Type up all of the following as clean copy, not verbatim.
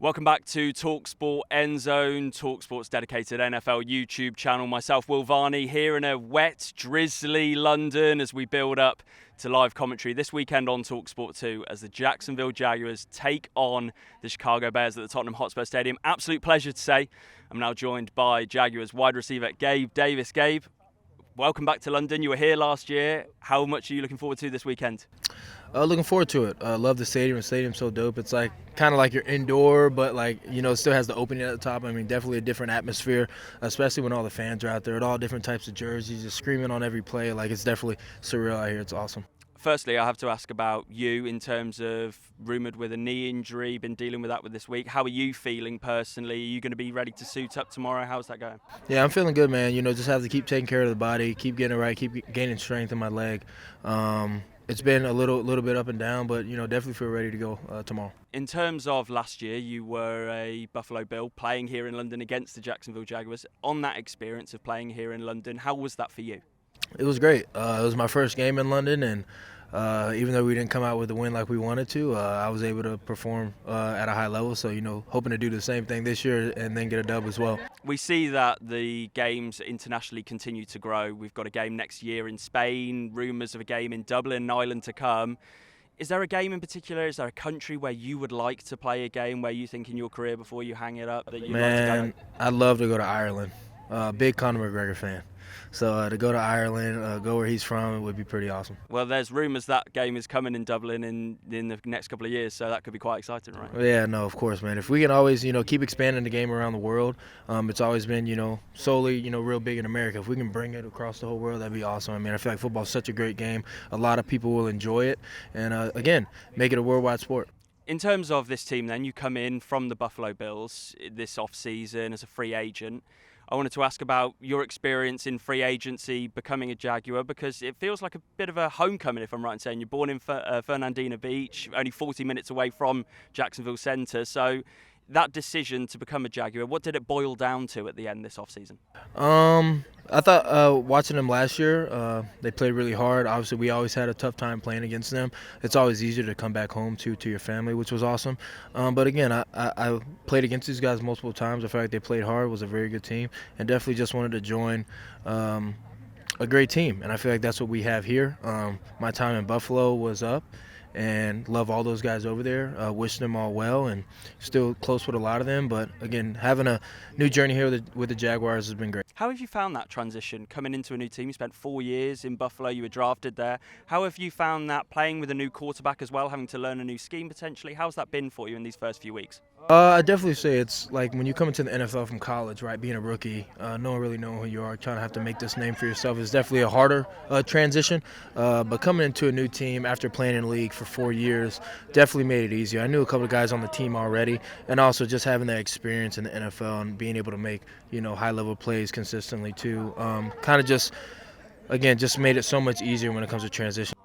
Welcome back to talkSPORT Endzone, talkSPORT's dedicated NFL YouTube channel. Myself, Will Varney, here in a wet, drizzly London as we build up to live commentary this weekend on talkSPORT 2 as the Jacksonville Jaguars take on the Chicago Bears at the Tottenham Hotspur Stadium. Absolute pleasure to say. I'm now joined by Jaguars wide receiver Gabe Davis. Gabe, welcome back to London. You were here last year. How much are you looking forward to this weekend? Looking forward to it. Love the stadium. The stadium's so dope. It's like kind of like you're indoor, but it still has the opening at the top. I mean, definitely a different atmosphere, especially when all the fans are out there at all different types of jerseys, just screaming on every play. Like, it's definitely surreal out here. It's awesome. Firstly, I have to ask about you in terms of rumoured with a knee injury, been dealing with that this week. How are you feeling personally? Are you going to be ready to suit up tomorrow? How's that going? Yeah, I'm feeling good, man. Just have to keep taking care of the body, keep getting it right, keep gaining strength in my leg. It's been a little bit up and down, but definitely feel ready to go tomorrow. In terms of last year, you were a Buffalo Bill playing here in London against the Jacksonville Jaguars. On that experience of playing here in London, how was that for you? It was great. It was my first game in London, and even though we didn't come out with the win like we wanted to, I was able to perform at a high level. So, hoping to do the same thing this year and then get a dub as well. We see that the games internationally continue to grow. We've got a game next year in Spain, rumours of a game in Dublin, Ireland to come. Is there a game in particular? Is there a country where you would like to play a game where you think in your career before you hang it up that you'd like to go? I'd love to go to Ireland. Big Conor McGregor fan. So to go to Ireland, go where he's from, it would be pretty awesome. Well, there's rumours that game is coming in Dublin in the next couple of years, so that could be quite exciting, right? Yeah, no, of course, man. If we can always, keep expanding the game around the world, it's always been, solely, real big in America. If we can bring it across the whole world, that'd be awesome. I mean, I feel like football is such a great game. A lot of people will enjoy it, and again, make it a worldwide sport. In terms of this team, then, you come in from the Buffalo Bills this off-season as a free agent. I wanted to ask about your experience in free agency, becoming a Jaguar, because it feels like a bit of a homecoming, if I'm right in saying. You're born in Fernandina Beach, only 40 minutes away from Jacksonville Centre. So that decision to become a Jaguar, what did it boil down to at the end this off-season? I thought watching them last year, they played really hard. Obviously, we always had a tough time playing against them. It's always easier to come back home to your family, which was awesome. But again, I played against these guys multiple times. I felt like they played hard, was a very good team, and definitely just wanted to join a great team. And I feel like that's what we have here. My time in Buffalo was up, and love all those guys over there. Wish them all well, and still close with a lot of them. But again, having a new journey here with the Jaguars has been great. How have you found that transition coming into a new team? You spent 4 years in Buffalo. You were drafted there. How have you found that playing with a new quarterback as well, having to learn a new scheme potentially? How's that been for you in these first few weeks? I definitely say it's like when you come into the NFL from college, right, being a rookie, no one really knowing who you are, trying to have to make this name for yourself is definitely a harder transition. But coming into a new team after playing in the league for 4 years definitely made it easier. I knew a couple of guys on the team already, and also just having that experience in the NFL and being able to make, high-level plays consistently too, kind of just made it so much easier when it comes to transition.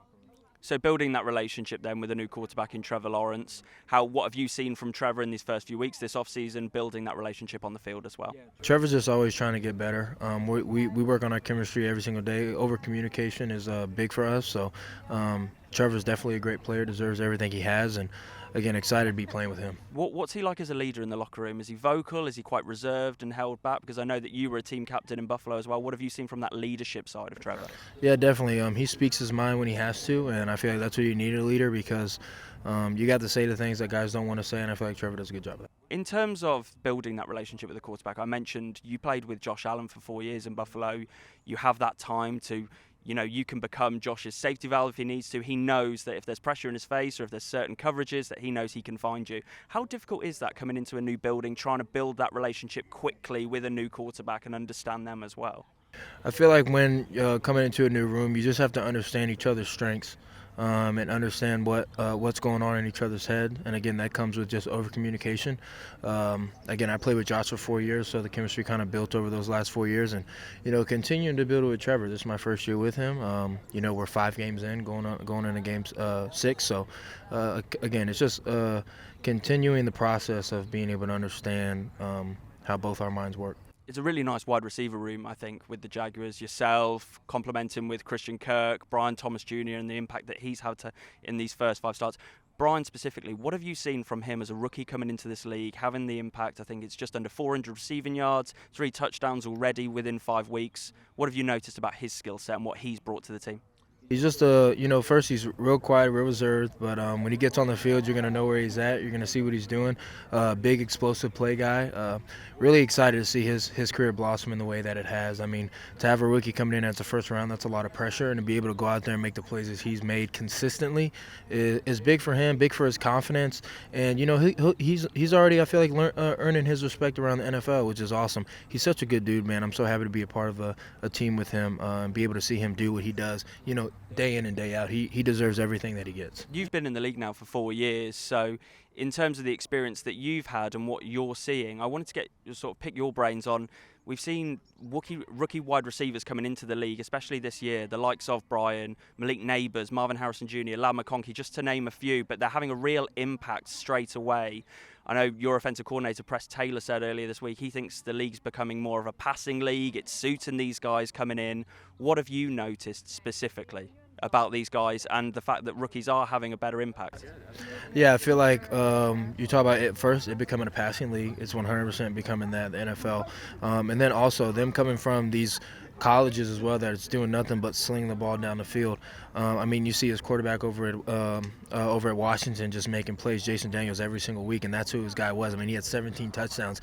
So building that relationship then with a new quarterback in Trevor Lawrence, what have you seen from Trevor in these first few weeks this offseason, building that relationship on the field as well? Trevor's just always trying to get better. We work on our chemistry every single day. Over-communication is big for us. So Trevor's definitely a great player, deserves everything he has, and again, excited to be playing with him. What's he like as a leader in the locker room? Is he vocal? Is he quite reserved and held back? Because I know that you were a team captain in Buffalo as well. What have you seen from that leadership side of Trevor? Yeah, definitely. He speaks his mind when he has to, and I feel like that's what you need in a leader, because you got to say the things that guys don't want to say, and I feel like Trevor does a good job of that. In terms of building that relationship with the quarterback, I mentioned you played with Josh Allen for 4 years in Buffalo. You have that time to you can become Josh's safety valve if he needs to. He knows that if there's pressure in his face or if there's certain coverages that he knows he can find you. How difficult is that coming into a new building, trying to build that relationship quickly with a new quarterback and understand them as well? I feel like when coming into a new room, you just have to understand each other's strengths. And understand what's going on in each other's head. And again, that comes with just over communication. Again, I played with Josh for 4 years, so the chemistry kind of built over those last 4 years. And continuing to build it with Trevor. This is my first year with him. We're 5 games in, going into game 6. So again, it's just continuing the process of being able to understand how both our minds work. It's a really nice wide receiver room, I think, with the Jaguars. Yourself, complementing with Christian Kirk, Brian Thomas Jr. and the impact that he's had in these first 5 starts. Brian specifically, what have you seen from him as a rookie coming into this league, having the impact? I think it's just under 400 receiving yards, 3 touchdowns already within 5 weeks. What have you noticed about his skill set and what he's brought to the team? He's just first he's real quiet, real reserved, but when he gets on the field, you're going to know where he's at. You're going to see what he's doing. Big, explosive play guy. Really excited to see his career blossom in the way that it has. I mean, to have a rookie coming in as a first round, that's a lot of pressure, and to be able to go out there and make the plays that he's made consistently is big for him, big for his confidence, and he's already, I feel like, earning his respect around the NFL, which is awesome. He's such a good dude, man. I'm so happy to be a part of a team with him and be able to see him do what he does. Day in and day out, he deserves everything that he gets. You've been in the league now for 4 years, so in terms of the experience that you've had and what you're seeing, I wanted to pick your brains on. We've seen rookie wide receivers coming into the league, especially this year, the likes of Brian, Malik Neighbors, Marvin Harrison Jr., Lam McConkey, just to name a few, but they're having a real impact straight away. I know your offensive coordinator, Press Taylor, said earlier this week he thinks the league's becoming more of a passing league. It's suiting these guys coming in. What have you noticed specifically about these guys and the fact that rookies are having a better impact? Yeah, I feel like you talk about it becoming a passing league. It's 100% becoming that, the NFL. And then also them coming from these colleges as well, that it's doing nothing but slinging the ball down the field. I mean, you see his quarterback over at Washington just making plays, Jason Daniels, every single week, and that's who his guy was. I mean, he had 17 touchdowns.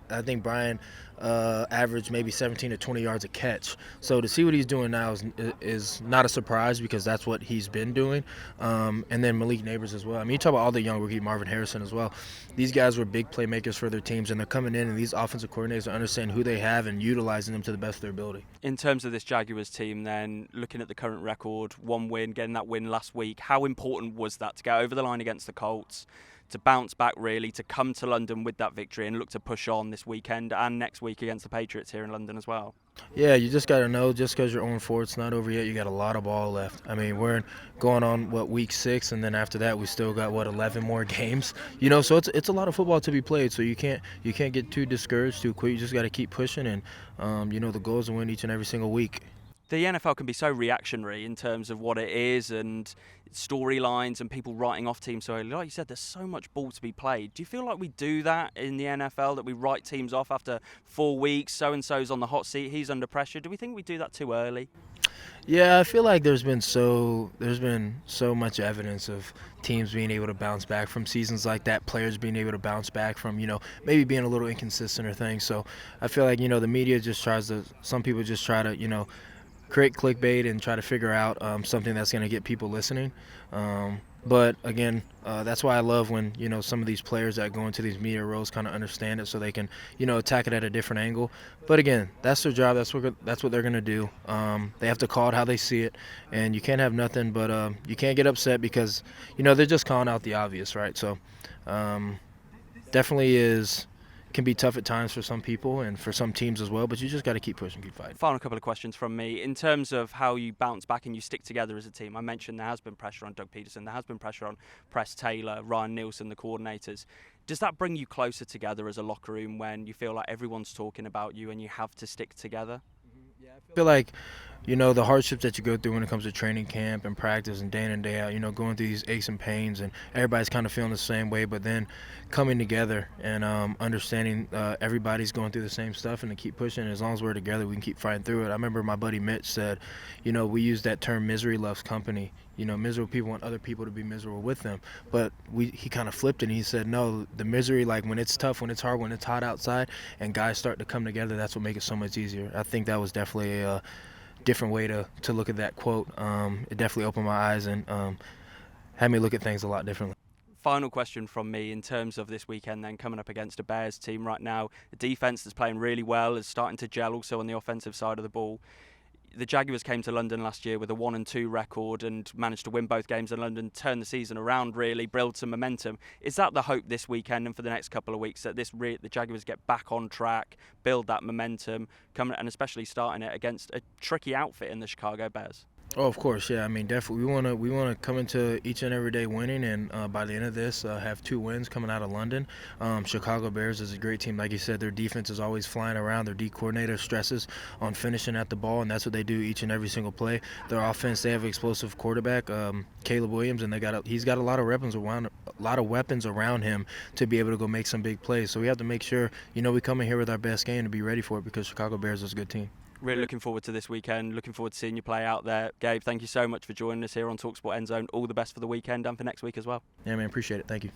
I think Brian averaged maybe 17 to 20 yards a catch. So to see what he's doing now is not a surprise, because that's what he's been doing. And then Malik Neighbors as well. I mean, you talk about all the young rookie, Marvin Harrison as well. These guys were big playmakers for their teams, and they're coming in, and these offensive coordinators understand who they have and utilizing them to the best of their ability. In terms of this Jaguars team then, looking at the current record, 1 win, getting that win last week, how important was that to get over the line against the Colts, to bounce back really, to come to London with that victory and look to push on this weekend and next week against the Patriots here in London as well? Yeah, you just got to know, just because you're 0-4, it's not over yet. You got a lot of ball left. I mean, we're going on, week 6, and then after that we still got, 11 more games. So it's a lot of football to be played, so you can't get too discouraged too quick. You just got to keep pushing, and the goal is to win each and every single week. The NFL can be so reactionary in terms of what it is and storylines and people writing off teams so early. Like you said, there's so much ball to be played. Do you feel like we do that in the NFL, that we write teams off after 4 weeks, so-and-so's on the hot seat, he's under pressure? Do we think we do that too early? Yeah, I feel like there's been so much evidence of teams being able to bounce back from seasons like that, players being able to bounce back from, maybe being a little inconsistent or things. So I feel like, the media just some people just try to, create clickbait and try to figure out something that's going to get people listening. But again, that's why I love when, some of these players that go into these media roles kind of understand it, so they can, attack it at a different angle. But again, that's their job. That's what they're going to do. They have to call it how they see it, and you can't have nothing but you can't get upset because, they're just calling out the obvious, right? So definitely can be tough at times for some people and for some teams as well, but you just got to keep pushing, keep fighting. Final couple of questions from me. In terms of how you bounce back and you stick together as a team, I mentioned there has been pressure on Doug Peterson, there has been pressure on Press Taylor, Ryan Nielsen, the coordinators. Does that bring you closer together as a locker room when you feel like everyone's talking about you and you have to stick together? Yeah, I feel like, the hardships that you go through when it comes to training camp and practice and day in and day out, going through these aches and pains, and everybody's kind of feeling the same way, but then coming together and understanding everybody's going through the same stuff, and to keep pushing. As long as we're together, we can keep fighting through it. I remember my buddy Mitch said, we use that term, misery loves company. Miserable people want other people to be miserable with them. But he kind of flipped it, and he said, no, the misery, like when it's tough, when it's hard, when it's hot outside, and guys start to come together, that's what makes it so much easier. I think that was definitely a different way to look at that quote. It definitely opened my eyes and had me look at things a lot differently. Final question from me in terms of this weekend then, coming up against a Bears team right now, a defence that's playing really well, is starting to gel also on the offensive side of the ball. The Jaguars came to London last year with a 1-2 record and managed to win both games in London, turn the season around really, build some momentum. Is that the hope this weekend and for the next couple of weeks, that the Jaguars get back on track, build that momentum, and especially starting it against a tricky outfit in the Chicago Bears? Oh, of course, yeah. I mean, definitely, we wanna come into each and every day winning, and by the end of this, have 2 wins coming out of London. Chicago Bears is a great team, like you said. Their defense is always flying around. Their D coordinator stresses on finishing at the ball, and that's what they do each and every single play. Their offense, they have an explosive quarterback, Caleb Williams, and he's got a lot of weapons around him to be able to go make some big plays. So we have to make sure, we come in here with our best game to be ready for it, because Chicago Bears is a good team. Really looking forward to this weekend. Looking forward to seeing you play out there. Gabe, thank you so much for joining us here on talkSPORT Endzone. All the best for the weekend and for next week as well. Yeah, man, appreciate it. Thank you.